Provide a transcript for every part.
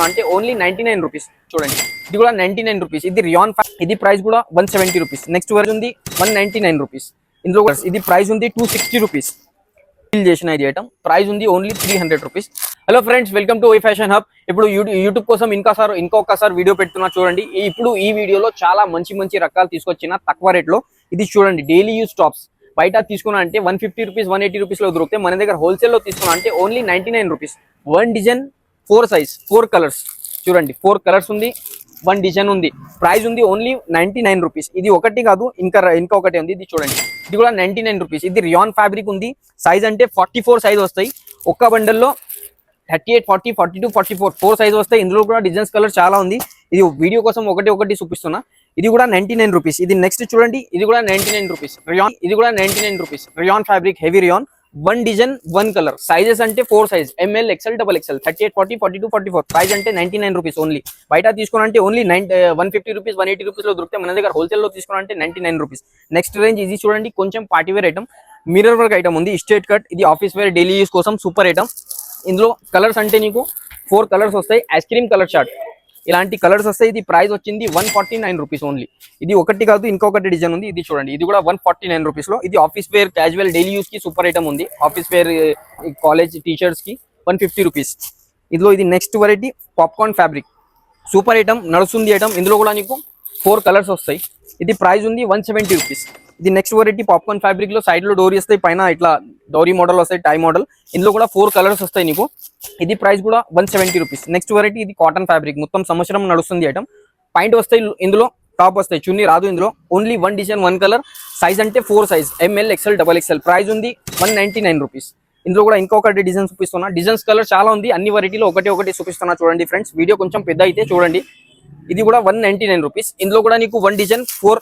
తీసుకున్నా అంటే only 99 rupees. చూడండి ఇది కూడా 99 రూపీస్. ఇది రియాన్ ఇది ప్రైస్ కూడా 170 రూపీస్. నెక్స్ట్ వర్షన్ ఉంది 199 రూపీస్. ఇందులో ఇది ప్రైస్ ఉంది 260 రూపీస్. ఫిల్ చేసిన ఇది ఐటమ్ ప్రైస్ ఉంది only 300 rupees. Hello friends, welcome to Y fashion hub. ఇప్పుడు యూట్యూబ్ కోసం ఇంకొకసారి వీడియో పెడుతున్నా చూడండి. ఇప్పుడు ఈ వీడియోలో చాలా మంచి రకాలు తీసుకొచ్చిన తక్కువ రేట్లో. ఇది చూడండి డైలీ యూస్ టాప్స్. బయట తీసుకున్నా అంటే 150 రూపీస్ 180 రూపీస్లో దొరికితే మన దగ్గర హోల్సేల్లో తీసుకున్నా అంటే only 99 rupees. 1 design 4 size 4 colours. చూడండి 4 కలర్స్ ఉంది, 1 డిజైన్ ఉంది. ప్రైస్ ఉంది ఓన్లీ 99 రూపీస్. ఇది ఒకటి కాదు, ఇంకా ఒకటి ఉంది. ఇది చూడండి ఇది కూడా 99 రూపీస్. ఇది రియాన్ ఫ్యాబ్రిక్ ఉంది. సైజ్ అంటే 44 సైజ్ వస్తాయి. ఒక్క బండల్లో 38, 40, 42, 44 4 సైజ్ వస్తాయి. ఇందులో కూడా డిజైన్స్ కలర్ చాలా ఉంది. ఇది వీడియో కోసం ఒకటి చూపిస్తున్నా. ఇది కూడా 99 రూపీస్. ఇది నెక్స్ట్ చూడండి, ఇది కూడా 99 రూపీస్. రియాన్, ఇది కూడా 99 rupees. Rayon fabric, heavy rayon. 1 design 1 colour. Sizes అంటే 4 size, M L, XL, double XL. 38, 40, 42, 44. Price అంటే 99 రూపీస్ ఓన్లీ. బయట తీసుకున్నా ఓన్లీ 150 రూపీస్ 180 రూపీస్ లో దొరికితే మన దగ్గర హోల్సేల్ లో తీసుకున్నా 99 రూపీస్. నెక్స్ట్ రేంజ్ ఇది చూడండి, కొంచెం party wear item, mirror work item ఉంది. Straight cut. ఇది ఆఫీస్ వేర్ డైలీ యూస్ కోసం సూపర్ ఐటమ్. ఇందులో కలర్స్ అంటే నీకు 4 కలర్స్ వస్తాయి. ఐస్ క్రీమ్ కలర్ చార్ట్ ఇలాంటి కలర్స్ వస్తాయి. ఇది ప్రైస్ వచ్చింది 149 రూపీస్ ఓన్లీ. ఇది ఒకటి కాదు, ఇంకొకటి డిజైన్ ఉంది. ఇది చూడండి ఇది కూడా 149 రూపీస్ లో. ఇది office wear casual daily use కి సూపర్ ఐటమ్ ఉంది. ఆఫీస్ వేర్ కాలేజ్ టీషర్ట్స్ కి 150 రూపీస్. ఇందులో ఇది next variety popcorn fabric, super item, నడుస్తుంది ఐటమ్. ఇందులో కూడా నీకు 4 కలర్స్ వస్తాయి. ఇది ప్రైస్ ఉంది 170 రూపీస్. ఇది నెక్స్ట్ వెరైటీ పాప్కార్న్ ఫ్యాబ్రిక్ లో సైడ్ లో డోరీ వస్తాయి, పైన ఇట్లా డోరీ మోడల్ వస్తాయి, టై మోడల్. ఇందులో కూడా 4 కలర్స్ వస్తాయి నీకు. ఇది ప్రైస్ కూడా 170 రూపీస్. నెక్స్ట్ వెరైటీ ఇది కాటన్ ఫ్యాబ్రిక్, మొత్తం సంవత్సరం నడుస్తుంది ఐటమ్. పాయింట్ వస్తాయి, ఇందులో టాప్ వస్తాయి, చున్నీ రాదు. ఇందులో ఓన్లీ 1 డిజైన్ 1 కలర్. సైజ్ అంటే 4 size, M L, XL, double XL. Price ఉంది 199 రూపీస్. ఇందులో కూడా ఇంకొకటి డిజైన్ చూపిస్తున్నా. డిజైన్స్ కలర్ చాలా ఉంది. అన్ని వెరైటీలో ఒకటి చూపిస్తున్నా చూడండి ఫ్రెండ్స్. వీడియో కొంచెం పెద్ద అయితే చూడండి. ఇది కూడా 199 రూపీస్. ఇందులో కూడా నీకు 1 డిజైన్ 4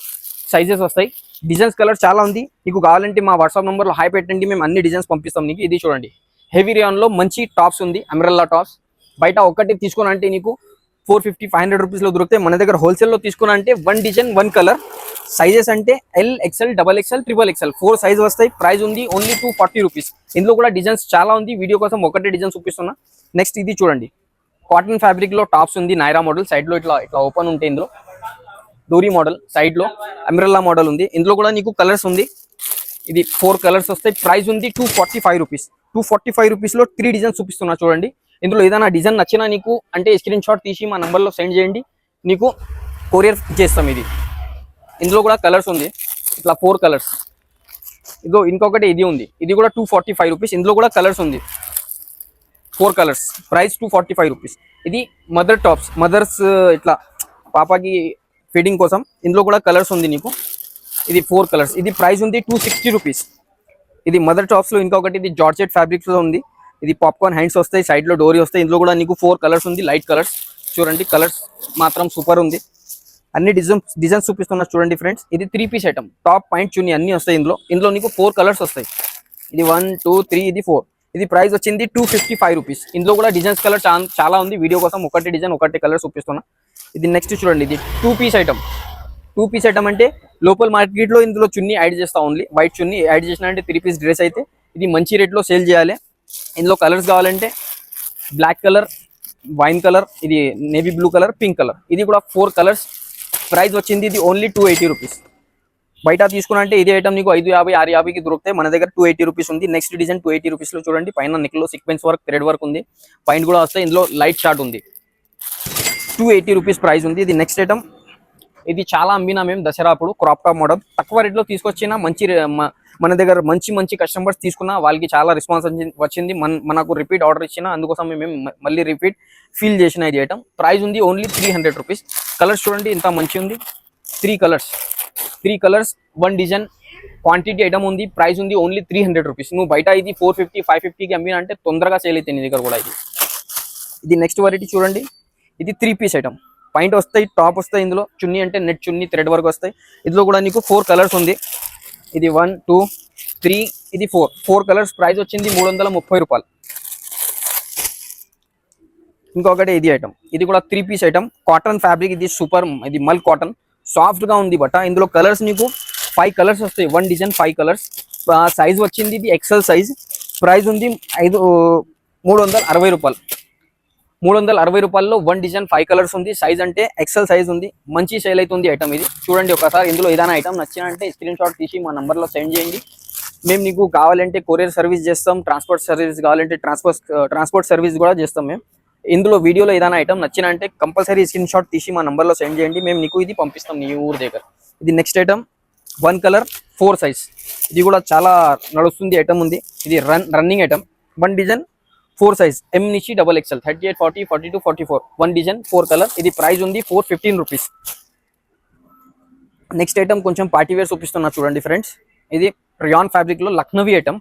సైజెస్ వస్తాయి. డిజైన్స్ కలర్ చాలా ఉంది. నీకు కావాలంటే మా వాట్సాప్ నెంబర్లో హాయ్ పెట్టండి, మేము అన్ని డిజైన్స్ పంపిస్తాం నీకు. ఇది చూడండి హెవీ రియాన్ లో మంచి టాప్స్ ఉంది, అంబ్రెల్లా టాప్స్. బయట ఒకటి తీసుకున్నా అంటే నీకు 450, 500 రూపీస్ లో దొరుకుతాయి. మన దగ్గర హోల్సేల్ లో తీసుకున్నా అంటే 1 డిజైన్ 1 కలర్. సైజెస్ అంటే L, XL, double XL, triple XL. 4 size వస్తాయి. ప్రైస్ ఉంది ఓన్లీ 240 రూపీస్. ఇందులో కూడా డిజైన్స్ చాలా ఉంది. వీడియో కోసం ఒకటి డిజైన్ చూపిస్తున్నా. నెక్స్ట్ ఇది చూడండి కాటన్ ఫ్యాబ్రిక్ లో టాప్స్ ఉంది. నైరా మోడల్, సైడ్ లో ఇట్లా ఓపెన్ ఉంటాయి. ఇందులో డోరీ మోడల్, సైడ్ లో అంబ్రెల్లా మోడల్ ఉంది. ఇందులో కూడా నీకు కలర్స్ ఉంది. ఇది 4 కలర్స్ వస్తాయి. ప్రైస్ ఉంది 245 రూపీస్. 245 రూపీస్ లో 3 డిజైన్స్ చూపిస్తున్నా చూడండి. ఇందులో ఏదైనా డిజైన్ నచ్చినా నీకు అంటే స్క్రీన్ షాట్ తీసి మా నంబర్లో సెండ్ చేయండి, నీకు కొరియర్ చేస్తాం. ఇది ఇందులో కూడా కలర్స్ ఉంది, ఇట్లా 4 కలర్స్. ఇదో ఇంకొకటి ఇది ఉంది. ఇది కూడా 245 రూపీస్. ఇందులో కూడా కలర్స్ ఉంది, 4 కలర్స్. Price 245 rupees. ఇది మదర్ టాప్స్, మదర్స్ ఇట్లా పాపకి ఫీడింగ్ కోసం. ఇందులో కూడా కలర్స్ ఉంది నీకు. ఇది 4 కలర్స్. ఇది ప్రైస్ ఉంది 260 రూపీస్. ఇది మదర్ టాప్స్ లో ఇంకొకటి ఇది జార్జెట్ ఫ్యాబ్రిక్స్ లో ఉంది. ఇది పాప్కార్న్ హ్యాండ్స్ వస్తాయి, సైడ్ లో డోరీ వస్తాయి. ఇందులో కూడా నీకు 4 కలర్స్ ఉంది, లైట్ కలర్స్. చూడండి కలర్స్ మాత్రం సూపర్ ఉంది. అన్ని డిజైన్స్ చూపిస్తున్నా చూడండి ఫ్రెండ్స్. ఇది 3 పీస్ ఐటమ్, టాప్, పాయింట్, చున్నీ అన్ని వస్తాయి. ఇందులో నీకు 4 కలర్స్ వస్తాయి. ఇది 1, 2, 3, ఇది 4. ఇది ప్రైస్ వచ్చింది 255 రూపీస్. ఇందులో కూడా డిజైన్స్ కలర్ చాలా ఉంది. వీడియో కోసం ఒకటి డిజైన్ ఒకటి కలర్ చూపిస్తున్నా. ఇది నెక్స్ట్ చూడండి, ఇది 2 పీస్ ఐటమ్. 2 పీస్ ఐటమ్ అంటే లోకల్ మార్కెట్ లో ఇందులో చున్నీ యాడ్ చేస్తా, ఓన్లీ వైట్ చున్నీ యాడ్ చేసిన అంటే 3 పీస్ డ్రెస్ అయితే. ఇది మంచి రేట్ లో సేల్ చేయాలి. ఇందులో కలర్స్ కావాలంటే బ్లాక్ కలర్, వైన్ కలర్, ఇది navy blue colour, pink colour. ఇది కూడా 4 కలర్స్. ప్రైస్ వచ్చింది ఇది ఓన్లీ 280 రూపీస్. బయట తీసుకున్నా అంటే ఇది ఐటమ్ నీకు 550, 650కి దొరుకుతాయి. మన దగ్గర 280 రూపీస్ ఉంది. నెక్స్ట్ డిజైన్ 280 రూపీస్ లో చూడండి. పైన నెక్ లో సీక్వెన్స్ వర్క్, థ్రెడ్ వర్క్ ఉంది, పాయింట్ కూడా వస్తాయి. ఇందులో లైట్ షార్ట్ ఉంది. 280 రూపీస్ ప్రైస్ ఉంది. ఇది నెక్స్ట్ ఐటమ్. ఇది చాలా అమ్మినా మేము దసరా అప్పుడు. క్రాప్ టాప్ మోడల్ తక్కువ రేట్లో తీసుకొచ్చిన మన దగ్గర మంచి కస్టమర్స్ తీసుకున్నా వాళ్ళకి చాలా రెస్పాన్స్ వచ్చింది. మనకు రిపీట్ ఆర్డర్ ఇచ్చిన, అందుకోసం మేము మళ్ళీ రిపీట్ ఫీల్ చేసిన ఇది ఐటమ్. ప్రైస్ ఉంది ఓన్లీ 300 రూపీస్. కలర్స్ చూడండి ఇంత మంచి ఉంది. 3 కలర్స్ 1 డిజైన్ క్వాంటిటీ ఐటమ్ ఉంది. ప్రైస్ ఉంది ఓన్లీ 300 రూపీస్. నువ్వు బయట ఇది 450, 550కి అమ్మినా అంటే తొందరగా సేల్ అవుతాయి నీ దగ్గర కూడా. ఇది నెక్స్ట్ వెరైటీ చూడండి. ఇది 3 పీస్ ఐటమ్, పాయింట్ వస్తాయి, టాప్ వస్తాయి. ఇందులో చున్నీ అంటే నెట్ చున్నీ, థ్రెడ్ వర్క్ వస్తాయి. ఇందులో కూడా నీకు 4 కలర్స్ ఉంది. ఇది 1, 2, 3, ఇది 4 కలర్స్. ప్రైస్ వచ్చింది 330 రూపాయలు. ఇంకొకటి ఇది ఐటమ్. ఇది కూడా 3 పీస్ ఐటమ్, కాటన్ ఫ్యాబ్రిక్. ఇది సూపర్, ఇది మల్ కాటన్, సాఫ్ట్ గా ఉంది బట్ట. ఇందులో కలర్స్ నీకు 5 కలర్స్ వస్తాయి. 1 డిజైన్ 5 కలర్స్. సైజ్ వచ్చింది ఇది ఎక్సెల్ సైజ్. ప్రైస్ ఉంది 360 రూపాయలు. రూపాయల్లో 1 డిజైన్ 5 కలర్స్ ఉంది. సైజ్ అంటే ఎక్సెల్ సైజ్ ఉంది. మంచి సేల్ అవుతుంది ఐటమ్ ఇది. చూడండి ఒకసారి, ఇందులో ఏదైనా ఐటమ్ నచ్చినంటే స్క్రీన్ షాట్ తీసి మా నంబర్లో సెండ్ చేయండి. మేము నీకు కావాలంటే కొరియర్ సర్వీస్ చేస్తాం, ట్రాన్స్పోర్ట్ సర్వీస్ కావాలంటే ట్రాన్స్పోర్ట్ సర్వీస్ కూడా చేస్తాం మేము. ఇందులో వీడియోలో ఏదైనా ఐటమ్ నచ్చినంటే కంపల్సరీ స్క్రీన్ షాట్ తీసి మా నంబర్లో సెండ్ చేయండి. మేము నీకు ఇది పంపిస్తాం నీ ఊరు దగ్గర. ఇది నెక్స్ట్ ఐటమ్ 1 కలర్ 4 సైజ్. ఇది కూడా చాలా నడుస్తుంది ఐటమ్ ఉంది. ఇది రన్నింగ్ ఐటమ్. 1 డిజైన్ 4 సైజ్, ఎం నుంచి XXL 38, 40, 42, 44. 1 design 4 colour. ఇది ప్రైస్ ఉంది 415 రూపీస్. నెక్స్ట్ ఐటమ్ కొంచెం పార్టీ వేర్ చూపిస్తున్నా చూడండి ఫ్రెండ్స్. ఇది రియాన్ ఫ్యాబ్రిక్ లో లక్నవీ ఐటమ్.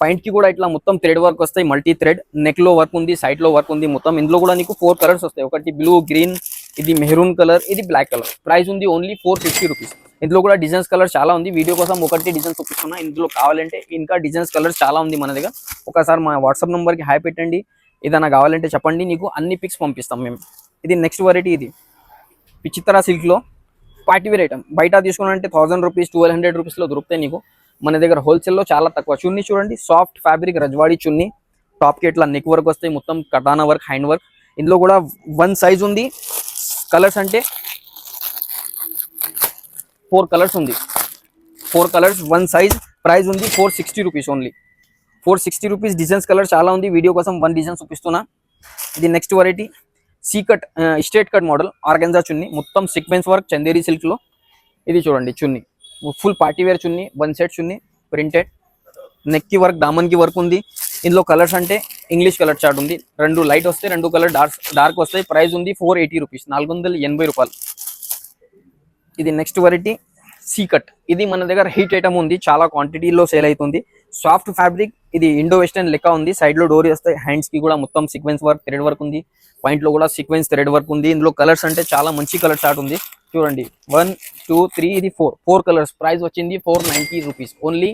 పాయింట్ కి కూడా ఇట్లా మొత్తం థ్రెడ్ వర్క్ వస్తాయి, మల్టీ థ్రెడ్. నెక్ లో వర్క్ ఉంది, సైడ్ లో వర్క్ ఉంది మొత్తం. ఇందులో కూడా నీకు 4 కలర్స్ వస్తాయి. ఒకటి బ్లూ, గ్రీన్, ఇది మెహరూన్ కలర్, ఇది బ్లాక్ కలర్. ప్రైస్ ఉంది ఓన్లీ 450 రూపీస్. ఇందులో కూడా డిజైన్స్ కలర్ చాలా ఉంది. వీడియో కోసం ఒకటి డిజైన్ చూపిస్తున్నా. ఇందులో కావాలంటే ఇంకా డిజైన్స్ కలర్స్ చాలా ఉంది మన దగ్గర. ఒకసారి మా వాట్సాప్ నెంబర్ కి హాయ్ పెట్టండి. ఏదైనా కావాలంటే చెప్పండి, నీకు అన్ని పిక్స్ పంపిస్తాం మేము. ఇది నెక్స్ట్ వెరైటీ. ఇది విచిత్ర సిల్క్ లో పార్టీ వేర్ ఐటమ్. బయట తీసుకున్నారంటే 1000 రూపీస్, 1200 రూపీస్ లో దొరుకుతాయి నీకు. మన దగ్గర హోల్సేల్లో చాలా తక్కువ. చున్నీ చూడండి, సాఫ్ట్ ఫ్యాబ్రిక్ రజ్వాడి చున్నీ. టాప్ కి ఇట్లా నెక్ వర్క్ వస్తాయి, మొత్తం కటానా వర్క్, హ్యాండ్ వర్క్. ఇందులో కూడా 1 సైజ్ ఉంది. కలర్స్ అంటే 4 కలర్స్ ఉంది. 4 కలర్స్ 1 సైజ్. ప్రైస్ ఉంది 460 rupees only. 460 rupees. Designs colour చాలా ఉంది. వీడియో కోసం 1 డిజైన్ చూపిస్తున్నా. ఇది నెక్స్ట్ వెరైటీ సీకట్ స్ట్రేట్ కట్ మోడల్ ఆర్గెన్జా చున్నీ, మొత్తం సీక్వెన్స్ వర్క్ చందేరి సిల్క్ లో. ఇది చూడండి చున్నీ, ఫుల్ పార్టీ వేర్ చున్నీ. 1 సెట్ చున్నీ ప్రింటెడ్. నెక్ కి వర్క్, దామన్ కి వర్క్ ఉంది. ఇందులో కలర్స్ అంటే ఇంగ్లీష్ కలర్ చార్ట్ ఉంది. 2 లైట్ వస్తాయి, 2 కలర్ డార్క్ వస్తాయి. ప్రైస్ ఉంది 480 రూపీస్, 480 రూపాయలు. ఇది నెక్స్ట్ వెరైటీ సీకట్. ఇది మన దగ్గర హీట్ ఐటమ్ ఉంది, చాలా క్వాంటిటీలో సేల్ అవుతుంది. Soft fabric. ఇది ఇండో వెస్టర్న్ లెక్క ఉంది. సైడ్ లో డోరీ వస్తాయి. హ్యాండ్స్ కి కూడా మొత్తం సీక్వెన్స్ వర్క్, థ్రెడ్ వర్క్ ఉంది. పాయింట్ లో కూడా సీక్వెన్స్ థ్రెడ్ వర్క్ ఉంది. ఇందులో కలర్స్ అంటే చాలా మంచి కలర్ చార్ట్ ఉంది. చూడండి 1, 2, 3, ఇది 4 కలర్స్. ప్రైస్ వచ్చింది 490 రూపీస్ ఓన్లీ,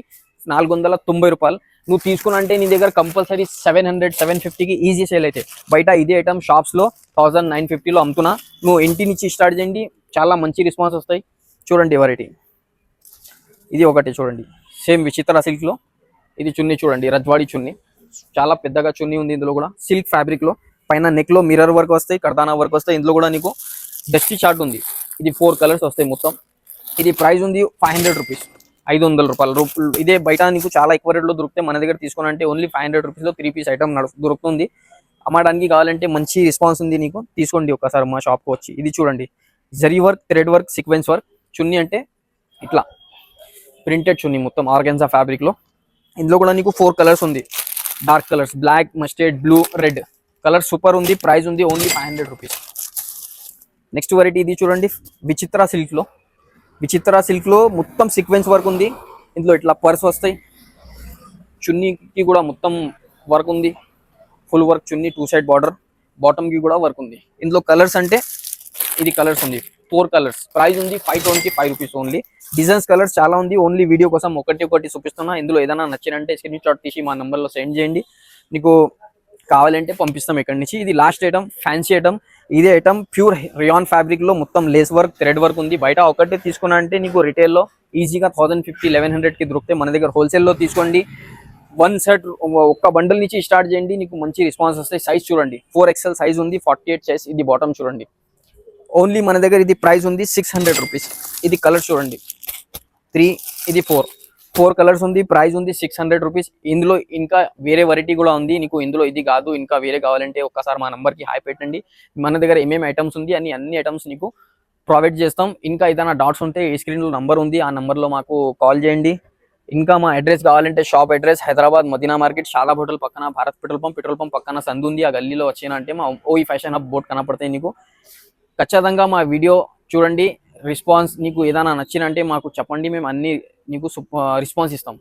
490 రూపాయలు. నువ్వు తీసుకున్నంటే నీ దగ్గర కంపల్సరీ 700, 750కి ఈజీ సేల్ అయితే. బయట ఇదే ఐటమ్ షాప్స్ లో 1950లో అమ్ముతున్నా. నువ్వు ఇంటి నుంచి స్టార్ట్ చేయండి, చాలా మంచి రెస్పాన్స్ వస్తాయి. చూడండి వెరైటీ. ఇది ఒకటి చూడండి, సేమ్ విచిత్ర సిల్క్ లో. ఇది చున్నీ చూడండి, రజ్వాడి చున్నీ. చాలా పెద్దగా చున్నీ ఉంది. ఇందులో కూడా సిల్క్ ఫ్యాబ్రిక్ లో పైన నెక్ లో మిర్రర్ వర్క్ వస్తాయి, కర్దానా వర్క్ వస్తాయి. ఇందులో కూడా నీకు డస్టీ చార్ట్ ఉంది. ఇది 4 కలర్స్ వస్తాయి మొత్తం. ఇది ప్రైస్ ఉంది 500 రూపీస్, 500 రూపాయలు. ఇదే బయట నీకు చాలా ఎక్కువ రేట్లో దొరుకుతాయి. మన దగ్గర తీసుకున్నంటే ఓన్లీ 500 రూపీస్లో 3 పీస్ ఐటమ్ దొరుకుతుంది. అమ్మడానికి కావాలంటే మంచి రెస్పాన్స్ ఉంది నీకు. తీసుకోండి ఒకసారి మా షాప్కి వచ్చి. ఇది చూడండి, జరీ work, thread work, sequence work చున్నీ. అంటే ఇట్లా ప్రింటెడ్ చున్నీ మొత్తం ఆర్గెన్జా ఫ్యాబ్రిక్ లో. ఇందులో కూడా నీకు 4 కలర్స్ ఉంది. Dark colours, black, mustard, blue, red colour super ఉంది. ప్రైస్ ఉంది ఓన్లీ 500 రూపీస్. నెక్స్ట్ వెరైటీ ఇది చూడండి, విచిత్ర సిల్క్ లో. విచిత్ర సిల్క్ లో మొత్తం సీక్వెన్స్ వర్క్ ఉంది. ఇందులో ఇట్లా పర్స్ వస్తాయి. చున్నీకి కూడా మొత్తం వర్క్ ఉంది, ఫుల్ వర్క్ చున్నీ, 2 సైడ్ బార్డర్. బాటమ్ కి కూడా వర్క్ ఉంది. ఇందులో కలర్స్ అంటే ఇది కలర్స్ ఉంది, 4 కలర్స్. ప్రైస్ ఉంది 525 రూపీస్ ఓన్లీ. డిజైన్స్ కలర్స్ చాలా ఉంది. ఓన్లీ వీడియో కోసం ఒకటి చూపిస్తున్నా. ఇందులో ఏదైనా నచ్చినంటే స్క్రీన్ షాట్ తీసి మా నెంబర్లో సెండ్ చేయండి. నీకు కావాలంటే పంపిస్తాం ఇక్కడి నుంచి. ఇది లాస్ట్ ఐటమ్, ఫ్యాన్సీ ఐటమ్. ఇదే ఐటమ్ ప్యూర్ రియాన్ ఫ్యాబ్రిక్ లో మొత్తం లేస్ వర్క్, థ్రెడ్ వర్క్ ఉంది. బయట ఒకటే తీసుకున్నా అంటే నీకు రిటైల్లో ఈజీగా 1050, 1100కి దొరుకుతాయి. మన దగ్గర హోల్సేల్లో తీసుకోండి. 1 సెట్ ఒక్క బండిల్ నుంచి స్టార్ట్ చేయండి, నీకు మంచి రెస్పాన్స్ వస్తాయి. సైజ్ చూడండి, 4XL సైజ్ ఉంది, 48 సైజ్. ఇది బాటమ్ చూడండి. ఓన్లీ మన దగ్గర ఇది ప్రైస్ ఉంది 600 రూపీస్. ఇది కలర్ చూడండి, 3, ఇది 4 కలర్స్ ఉంది. ప్రైస్ ఉంది 600 రూపీస్. ఇందులో ఇంకా వేరే వెరైటీ కూడా ఉంది. నీకు ఇందులో ఇది కాదు ఇంకా వేరే కావాలంటే ఒక్కసారి మా నంబర్కి హాయ్ పెట్టండి. మన దగ్గర ఏమేమి ఐటమ్స్ ఉంది అన్ని ఐటమ్స్ నీకు ప్రొవైడ్ చేస్తాం. ఇంకా ఏదైనా డౌట్స్ ఉంటే ఈ స్క్రీన్లో నంబర్ ఉంది, ఆ నంబర్లో మాకు కాల్ చేయండి. ఇంకా మా అడ్రస్ కావాలంటే shop address Hyderabad Madina market, షాలా హోటల్ పక్కన, భారత్ పెట్రోల్ పంప్ పక్కన సందు ఉంది. ఆ గల్లీలో వచ్చినంటే మా ఓయి ఫ్యాషన్ హబ్ బోర్డ్ కనపడతాయి నీకు. ఖచ్చితంగా మా వీడియో చూడండి. రెస్పాన్స్ నీకు ఏదైనా నచ్చినంటే మాకు చెప్పండి, మేము అన్ని నీకు రెస్పాన్స్ ఇస్తాం.